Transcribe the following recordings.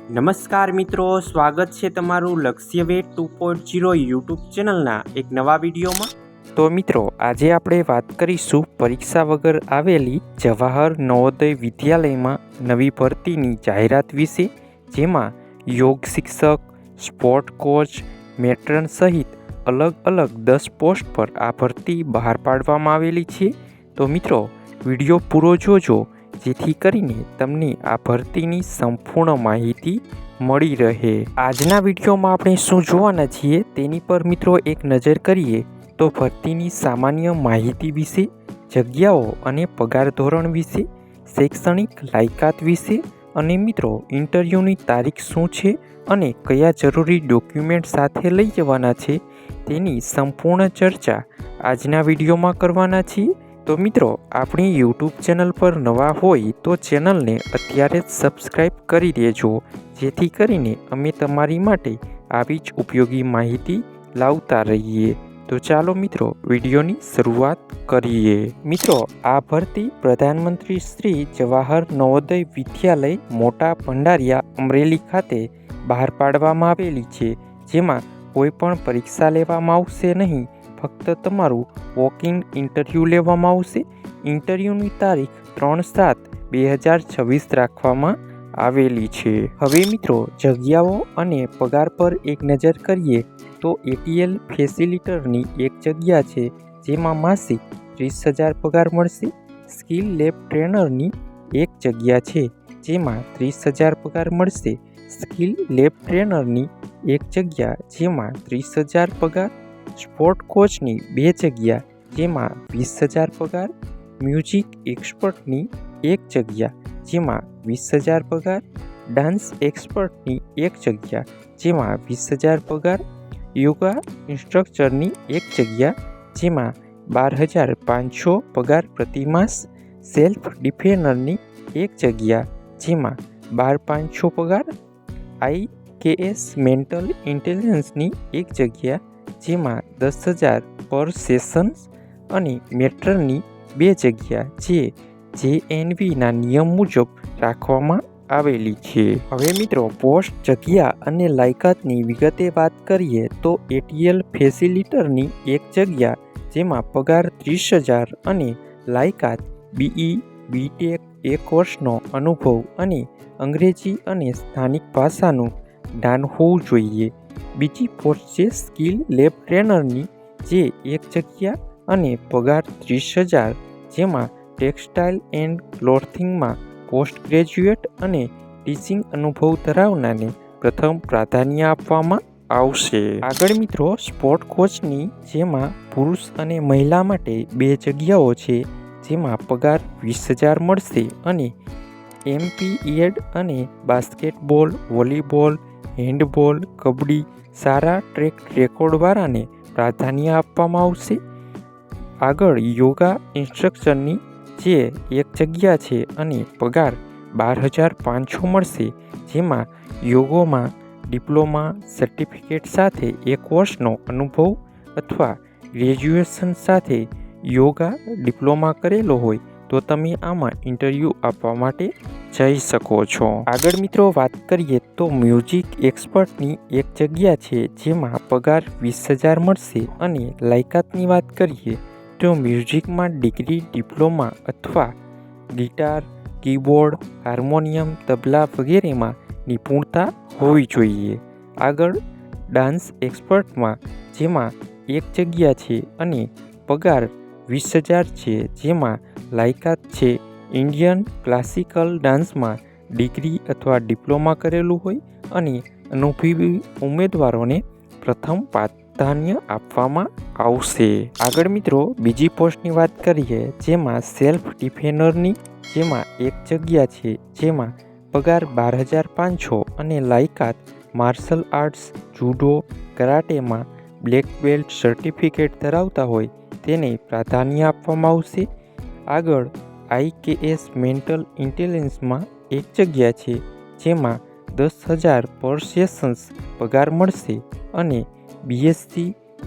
નમસ્કાર મિત્રો, સ્વાગત છે તમારું લક્ષ્ય વેટ 2.0 યુટ્યુબ ચેનલના એક નવા વિડીયોમાં। તો મિત્રો, આજે આપણે વાત કરીશું પરીક્ષા વગર આવેલી જવાહર નવોદય વિદ્યાલયમાં નવી ભરતીની જાહેરાત વિશે, જેમાં યોગ શિક્ષક, સ્પોર્ટ કોચ, મેટ્રન સહિત અલગ અલગ 10 પોસ્ટ પર આ ભરતી બહાર પાડવામાં આવેલી છે। તો મિત્રો, વિડીયો પૂરો જોજો, જેથી કરીને તમને આ ભરતીની સંપૂર્ણ માહિતી મળી રહે। આજના વિડીયોમાં આપણે શું જોવાના છીએ તેની પર મિત્રો એક નજર કરીએ તો ભરતીની સામાન્ય માહિતી વિશે, જગ્યાઓ અને પગાર ધોરણ વિશે, શૈક્ષણિક લાયકાત વિશે અને મિત્રો ઇન્ટરવ્યૂની તારીખ શું છે અને કયા જરૂરી ડોક્યુમેન્ટ સાથે લઈ જવાના છે તેની સંપૂર્ણ ચર્ચા આજના વિડીયોમાં કરવાના છીએ। તો મિત્રો, આપણી યુટ્યુબ ચેનલ પર નવા હોય તો ચેનલને અત્યારે જ સબસ્ક્રાઈબ કરી દેજો, જેથી કરીને અમે તમારી માટે આવી જ ઉપયોગી માહિતી લાવતા રહીએ। તો ચાલો મિત્રો, વિડીયોની શરૂઆત કરીએ। મિત્રો, આ ભરતી પ્રધાનમંત્રી શ્રી જવાહર નવોદય વિદ્યાલય મોટા ભંડારિયા અમરેલી ખાતે બહાર પાડવામાં આવેલી છે, જેમાં કોઈ પણ પરીક્ષા લેવામાં આવશે નહીં, ફક્ત તમારું વોક-ઇન ઇન્ટરવ્યૂ લેવામાં આવશે। ઇન્ટરવ્યૂની તારીખ 3/7/2026 રાખવામાં આવેલી છે। હવે મિત્રો, જગ્યાઓ અને પગાર પર એક નજર કરીએ તો એટીએલ ફેસિલિટરની એક જગ્યા છે, જેમાં માસિક 30,000 પગાર મળશે। સ્કિલ લેબ ટ્રેનરની એક જગ્યા છે, જેમાં 30,000 પગાર મળશે। સ્કિલ લેબ ટ્રેનરની એક જગ્યા, જેમાં 30,000 પગાર। સ્પોર્ટ કોચની 2 જગ્યા, જેમાં 20,000 પગાર। મ્યુઝિક એક્સપર્ટની એક જગ્યા, જેમાં 20,000 પગાર। ડાન્સ એક્સપર્ટની એક જગ્યા, જેમાં 20,000 પગાર। યોગા ઇન્સ્ટ્રક્ટરની એક જગ્યા, જેમાં 12,500 પગાર પ્રતિ માસ। સેલ્ફ ડિફેન્ડરની એક જગ્યા, જેમાં 12,500 પગાર। IKS મેન્ટલ ઇન્ટેલિજન્સની એક જગ્યા, જેમાં 10,000 પર સેશન્સ અને મેટ્રનની 2 જગ્યા, જે JNVના નિયમ મુજબ રાખવામાં આવેલી છે। હવે મિત્રો, પોસ્ટ, જગ્યા અને લાયકાતની વિગતે વાત કરીએ તો એટીએલ ફેસિલિટરની એક જગ્યા, જેમાં પગાર 30,000 અને લાયકાત BE BTech 1 વર્ષનો અનુભવ અને અંગ્રેજી અને સ્થાનિક ભાષાનું જ્ઞાન હોવું જોઈએ। બીજી પોસ્ટ છે સ્કિલ લેબ ટ્રેનરની, જે એક જગ્યા અને પગાર 30,000, જેમાં ટેક્સટાઇલ એન્ડ ક્લોથિંગમાં પોસ્ટ ગ્રેજ્યુએટ અને ટીચિંગ અનુભવ ધરાવનારને પ્રથમ પ્રાધાન્ય આપવામાં આવશે। આગળ મિત્રો, સ્પોર્ટ કોચની, જેમાં પુરુષ અને મહિલા માટે 2 જગ્યાઓ છે, જેમાં પગાર 20,000 મળશે અને MP.Ed અને બાસ્કેટબોલ, વોલીબોલ, હેન્ડબોલ, કબડ્ડી સારા ટ્રેક રેકોર્ડવાળાને પ્રાધાન્ય આપવામાં આવશે। આગળ યોગા ઇન્સ્ટ્રક્ટરની, જે એક જગ્યા છે અને પગાર 12,500 મળશે, જેમાં યોગોમાં ડિપ્લોમા સર્ટિફિકેટ સાથે 1 વર્ષનો અનુભવ અથવા ગ્રેજ્યુએશન સાથે યોગા ડિપ્લોમા કરેલો હોય તો તમે આમાં ઇન્ટરવ્યૂ આપવા માટે જઈ શકો છો। આગળ મિત્રો, વાત કરીએ તો મ્યુઝિક એક્સપર્ટની એક જગ્યા છે, જેમાં પગાર 20,000 મળશે અને લાયકાતની વાત કરીએ તો મ્યુઝિકમાં ડિગ્રી, ડિપ્લોમા અથવા ગિટાર, કીબોર્ડ, હાર્મોનિયમ, તબલા વગેરેમાં નિપુણતા હોવી જોઈએ। આગળ ડાન્સ એક્સપર્ટમાં, જેમાં એક જગ્યા છે અને પગાર 20,000 છે, જેમાં લાયકાત છે ઇન્ડિયન ક્લાસિકલ ડાન્સમાં ડિગ્રી અથવા ડિપ્લોમા કરેલું હોય અને અનુભવી ઉમેદવારોને પ્રથમ પ્રાધાન્ય આપવામાં આવશે। આગળ મિત્રો, બીજી પોસ્ટની વાત કરીએ, જેમાં સેલ્ફ ડિફેન્ડરની, જેમાં એક જગ્યા છે, જેમાં પગાર 12,500 અને લાયકાત માર્શલ આર્ટ્સ, જુડો, કરાટેમાં બ્લેક બેલ્ટ સર્ટિફિકેટ ધરાવતા હોય તેને પ્રાધાન્ય આપવામાં આવશે। આગળ IKS મેન્ટલ ઇન્ટેલિજન્સમાં એક જગ્યા છે, જેમાં 10,000 પર સેશન્સ પગાર મળશે અને BSc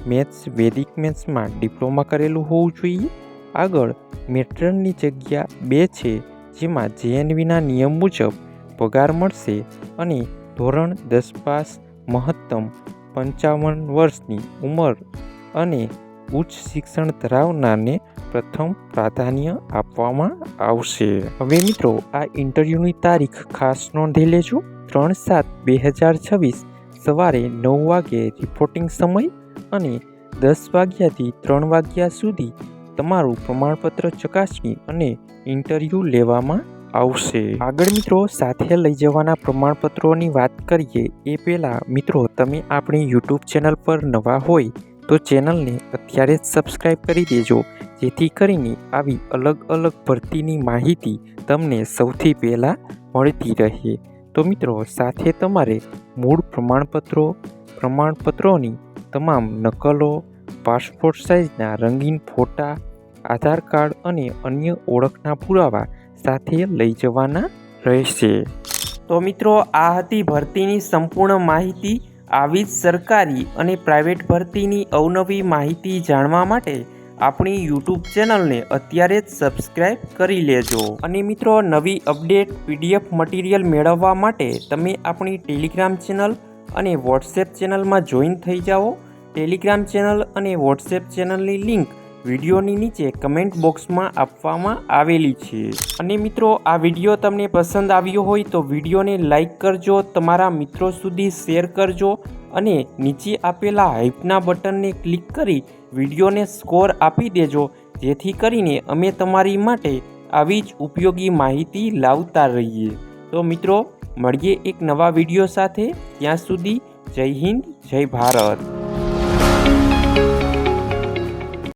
મેથ્સ, વૈદિક મેથ્સમાં ડિપ્લોમા કરેલું હોવું જોઈએ। આગળ મેટ્રનની જગ્યા 2 છે, જેમાં JNVના નિયમ મુજબ પગાર મળશે અને ધોરણ 10 પાસ, મહત્તમ 55 વર્ષની ઉંમર અને ઉચ્ચ શિક્ષણ ધરાવનારને પ્રથમ પ્રાધાન્ય આપવામાં આવશે. હવે મિત્રો, આ ઇન્ટરવ્યૂની તારીખ ખાસ નોંધી લેજો. 3/7/2026 સવારે 9 વાગે રિપોર્ટિંગ સમય અને 10 વાગ્યાથી 3 વાગ્યા સુધી તમારું પ્રમાણપત્ર ચકાસણી અને ઇન્ટરવ્યૂ લેવામાં આવશે. આગળ મિત્રો, સાથે લઈ જવાના પ્રમાણપત્રોની વાત કરીએ એ પહેલાં મિત્રો, તમે આપણી યુટ્યુબ ચેનલ પર નવા હોય તો ચેનલને અત્યારે જ સબસ્ક્રાઈબ કરી દેજો, જેથી કરીને આવી અલગ અલગ ભરતીની માહિતી તમને સૌથી પહેલાં મળતી રહે. તો મિત્રો, સાથે તમારે મૂળ પ્રમાણપત્રોની તમામ નકલો, પાસપોર્ટ સાઇઝના રંગીન ફોટા, આધાર કાર્ડ અને અન્ય ઓળખના પુરાવા સાથે લઈ જવાના રહેશે. તો મિત્રો, આ હતી ભરતીની સંપૂર્ણ માહિતી. આવી જ સરકારી અને પ્રાઇવેટ ભરતીની અવનવી માહિતી જાણવા માટે આપણી યુટ્યુબ ચેનલને અત્યારે જ સબસ્ક્રાઈબ કરી લેજો. અને મિત્રો, નવી અપડેટ PDF મટીરિયલ મેળવવા માટે તમે આપણી ટેલિગ્રામ ચેનલ અને વોટ્સએપ ચેનલમાં જોઈન થઈ જાઓ. ટેલિગ્રામ ચેનલ અને વોટ્સએપ ચેનલની લિંક વિડીયોની નીચે કમેન્ટ બોક્સમાં આપવામાં આવેલી છે. અને મિત્રો, આ વિડીયો તમને પસંદ આવ્યો હોય તો વિડીયોને લાઈક કરજો, તમારા મિત્રો સુધી શેર કરજો અને નીચે આપેલા હાઈપના બટનને ક્લિક કરી વિડીયોને સ્કોર આપી દેજો, જેથી કરીને અમે તમારી માટે આવી જ ઉપયોગી માહિતી લાવતા રહીએ. તો મિત્રો, મળીએ એક નવા વિડીયો સાથે. ત્યાં સુધી જય હિન્દ, જય ભારત.